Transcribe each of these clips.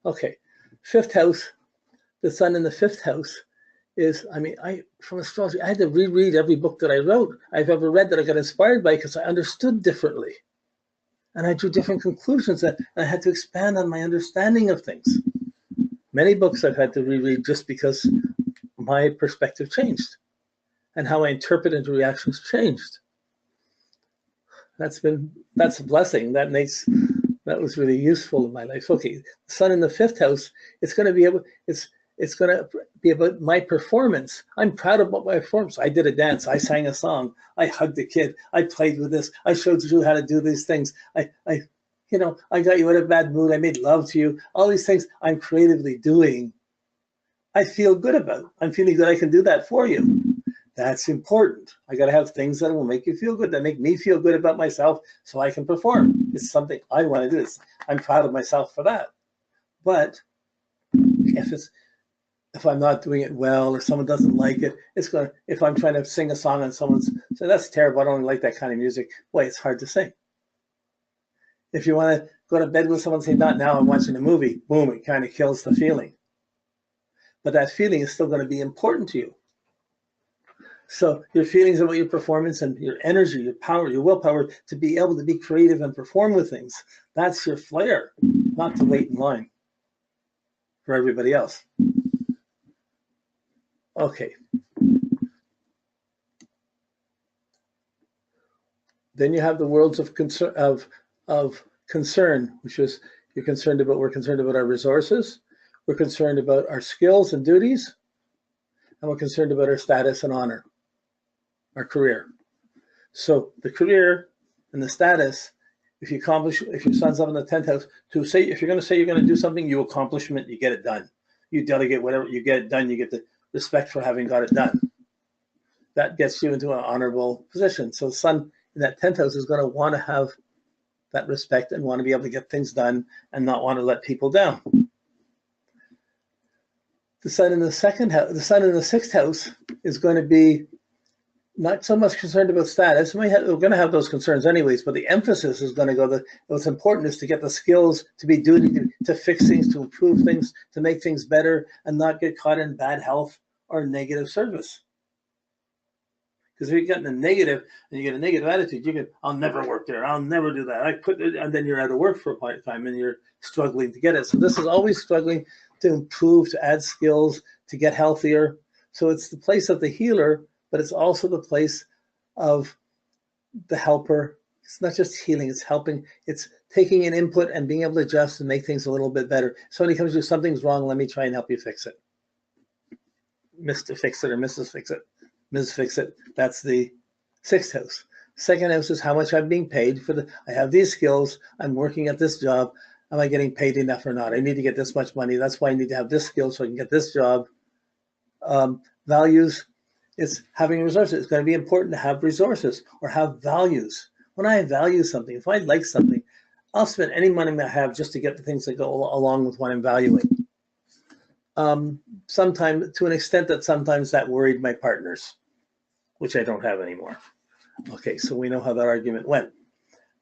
Okay, fifth house, the sun in the fifth house is, I mean, from astrology, I had to reread every book that I wrote, I've ever read that I got inspired by because I understood differently. And I drew different conclusions and I had to expand on my understanding of things. Many books I've had to reread just because my perspective changed and how I interpret into reactions changed. That's a blessing. That was really useful in my life. Okay, the sun in the fifth house, it's going to be about my performance. I'm proud about my performance. I did a dance. I sang a song. I hugged a kid. I played with this. I showed you how to do these things. I got you in a bad mood. I made love to you. All these things I'm creatively doing, I feel good about. I'm feeling that I can do that for you. That's important. I got to have things that will make you feel good, that make me feel good about myself so I can perform. It's something I want to do. I'm proud of myself for that. But if I'm not doing it well or someone doesn't like it, if I'm trying to sing a song and someone's saying, that's terrible, I don't like that kind of music, boy, it's hard to sing. If you want to go to bed with someone and say, not now, I'm watching a movie, boom, it kind of kills the feeling. But that feeling is still going to be important to you. So your feelings about your performance and your energy, your power, your willpower to be able to be creative and perform with things, that's your flair, not to wait in line for everybody else. Okay. Then you have the worlds of concern, which is we're concerned about our resources, we're concerned about our skills and duties, and we're concerned about our status and honor, our career. So the career and the status, if your sun's up in the 10th house, if you're going to say you're going to do something, you accomplish it, you get it done. You delegate whatever, you get it done, you get the respect for having got it done. That gets you into an honorable position. So the sun in that 10th house is going to want to have that respect and want to be able to get things done and not want to let people down. The sun in the second house, the sun in the 6th house is going to be not so much concerned about status. We're going to have those concerns anyways, but the emphasis is going to go that what's important is to get the skills to be doing, to fix things, to improve things, to make things better, and not get caught in bad health or negative service. Because if you get in the negative and you get a negative attitude, I'll never work there. I'll never do that. And then you're out of work for a point of time and you're struggling to get it. So this is always struggling to improve, to add skills, to get healthier. So it's the place of the healer, but it's also the place of the helper. It's not just healing, it's helping. It's taking an input and being able to adjust and make things a little bit better. Somebody comes to you, something's wrong, let me try and help you fix it. Mr. Fix It or Mrs. Fix It. Ms. Fix It, that's the 6th house. 2nd house is how much I'm being paid I have these skills, I'm working at this job, am I getting paid enough or not? I need to get this much money, that's why I need to have this skill so I can get this job. Values, it's having resources. It's going to be important to have resources or have values. When I value something, if I like something, I'll spend any money I have just to get the things that go along with what I'm valuing. Sometimes, to an extent that sometimes that worried my partners, which I don't have anymore. Okay, so we know how that argument went.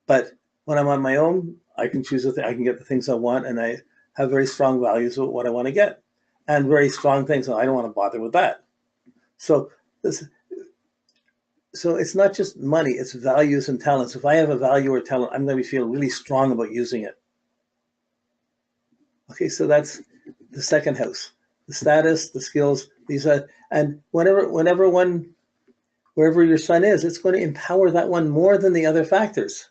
But when I'm on my own, I can choose I can get the things I want, and I have very strong values of what I want to get, and very strong things. So I don't want to bother with that. So it's not just money; it's values and talents. If I have a value or talent, I'm going to feel really strong about using it. Okay, so that's the 2nd house. The status, the skills, and wherever your sun is, it's going to empower that one more than the other factors.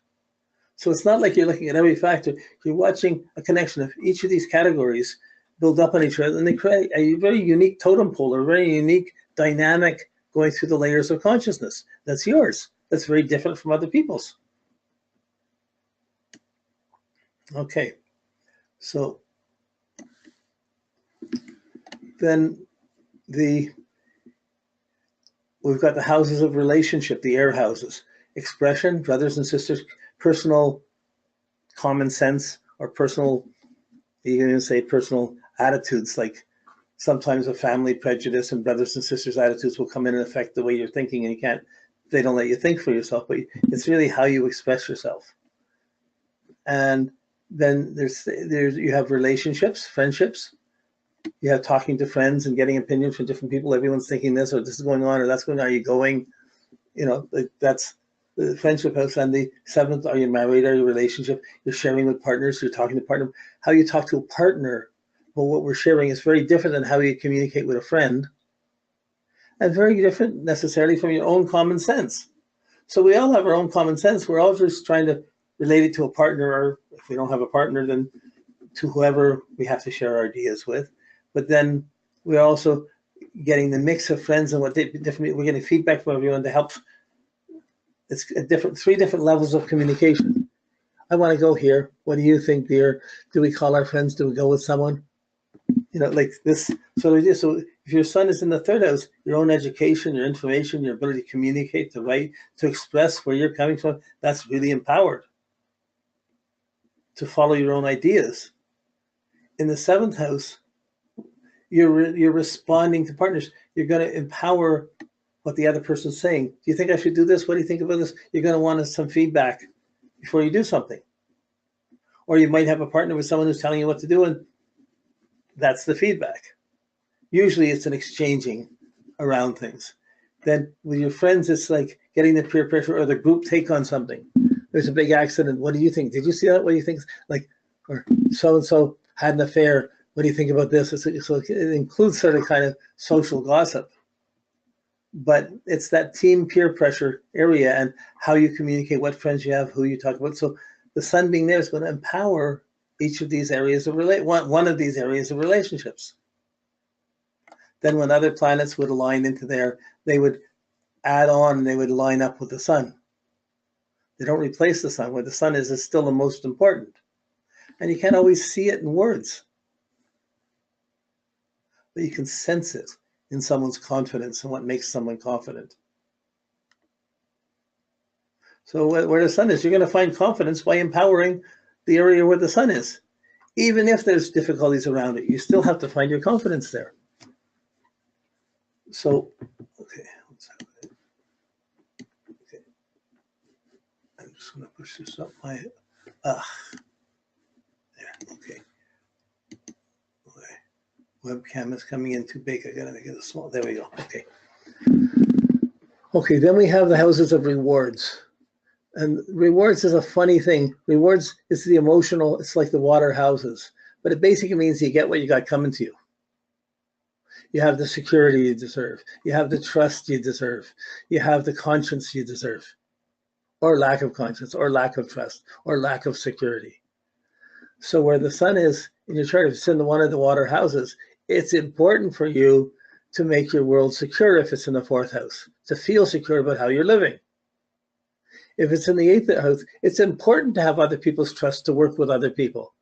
So it's not like you're looking at every factor. You're watching a connection of each of these categories build up on each other, and they create a very unique totem pole, or a very unique dynamic going through the layers of consciousness. That's yours. That's very different from other people's. Okay, so then we've got the houses of relationship, the air houses. Expression, brothers and sisters, personal common sense, or personal, you can even say personal attitudes, like sometimes a family prejudice and brothers and sisters attitudes will come in and affect the way you're thinking, and they don't let you think for yourself, but it's really how you express yourself. And Then there's you have relationships, friendships. You have talking to friends and getting opinions from different people. Everyone's thinking this or this is going on or that's going on. Are you going? You know, that's the friendship house. And the seventh, are you married? Are you relationship? You're sharing with partners. You're talking to partner. How you talk to a partner, well, what we're sharing is very different than how you communicate with a friend, and very different necessarily from your own common sense. So we all have our own common sense. We're all just trying to relate it to a partner, or if we don't have a partner, then to whoever we have to share our ideas with. But then we're also getting the mix of friends and what they different. We're getting feedback from everyone to help. It's a different, 3 different levels of communication. I want to go here. What do you think, dear? Do we call our friends? Do we go with someone? You know, like this. So if your sun is in the 3rd house, your own education, your information, your ability to communicate, to write, to express where you're coming from, that's really empowered. To follow your own ideas. In the 7th house, you're responding to partners. You're going to empower what the other person's saying. Do you think I should do this? What do you think about this? You're going to want some feedback before you do something. Or you might have a partner with someone who's telling you what to do, and that's the feedback. Usually it's an exchanging around things. Then with your friends, it's like getting the peer pressure or the group take on something. There's a big accident. What do you think? Did you see that? What do you think? Like, or so-and-so had an affair. What do you think about this? So it includes sort of kind of social gossip. But it's that team peer pressure area and how you communicate, what friends you have, who you talk about. So the sun being there is going to empower each of these areas of one of these areas of relationships. Then when other planets would align into there, they would add on and they would line up with the sun. They don't replace the sun. Where the sun is still the most important. And you can't always see it in words. But you can sense it in someone's confidence and what makes someone confident. So where the sun is, you're going to find confidence by empowering the area where the sun is. Even if there's difficulties around it, you still have to find your confidence there. So, okay. Okay. I'm just going to push this up my, there, okay. Webcam is coming in too big. I got to make it a small, there we go, okay. Okay, then we have the houses of rewards. And rewards is a funny thing. Rewards is the emotional, it's like the water houses, but it basically means you get what you got coming to you. You have the security you deserve. You have the trust you deserve. You have the conscience you deserve, or lack of conscience, or lack of trust, or lack of security. So where the sun is in your chart, if it's in one of the water houses, it's important for you to make your world secure if it's in the 4th house, to feel secure about how you're living. If it's in the 8th house, it's important to have other people's trust, to work with other people,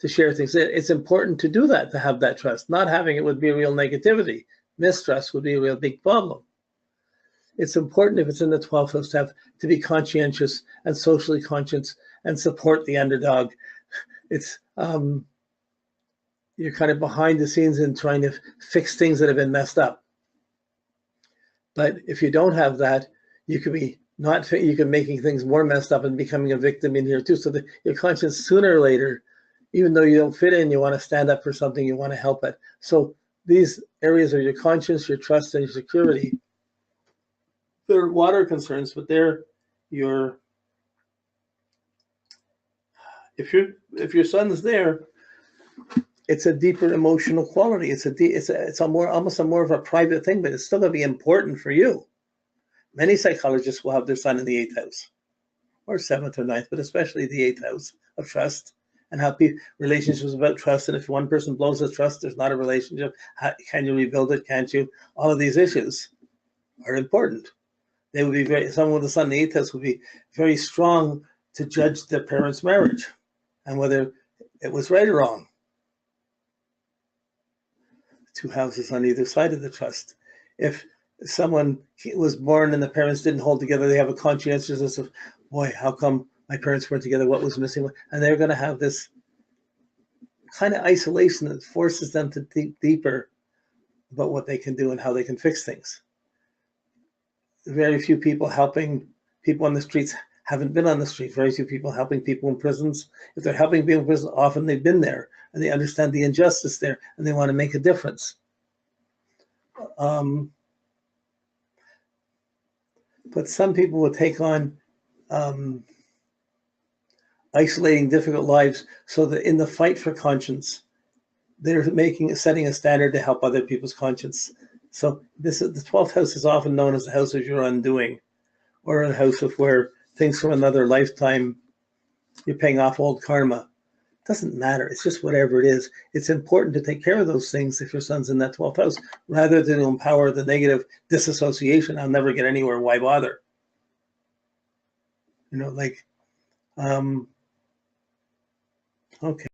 to share things. It's important to do that, to have that trust. Not having it would be a real negativity. Mistrust would be a real big problem. It's important if it's in the 12th house to be conscientious and socially conscious and support the underdog. It's you're kind of behind the scenes in trying to fix things that have been messed up. But if you don't have that, you could be you can making things more messed up and becoming a victim in here too. So that your conscience sooner or later, even though you don't fit in, you want to stand up for something, you want to help it. So these areas are your conscience, your trust, and your security. They're water concerns, but they're your, if your sun's there, it's a deeper emotional quality. It's almost more of a private thing, but it's still going to be important for you. Many psychologists will have their sun in the 8th house, or 7th or 9th, but especially the 8th house of trust, and how relationships about trust. And if one person blows the trust, there's not a relationship. Can you rebuild it? Can't you? All of these issues are important. They would be someone with the sun in the 8th house would be very strong to judge their parents' marriage and whether it was right or wrong. 2 houses on either side of the trust. If someone was born and the parents didn't hold together, they have a conscientiousness of, boy, how come my parents weren't together? What was missing? And they're going to have this kind of isolation that forces them to think deeper about what they can do and how they can fix things. Very few people helping people on the streets haven't been on the street. Very few people helping people in prisons. If they're helping people in prison, often they've been there and they understand the injustice there and they want to make a difference. But some people will take on isolating difficult lives so that in the fight for conscience, they're setting a standard to help other people's conscience. So the 12th house is often known as the house of your undoing, or a house of where things from another lifetime, you're paying off old karma. It doesn't matter. It's just whatever it is. It's important to take care of those things if your son's in that 12th house, rather than empower the negative disassociation. I'll never get anywhere. Why bother? You know, like, okay.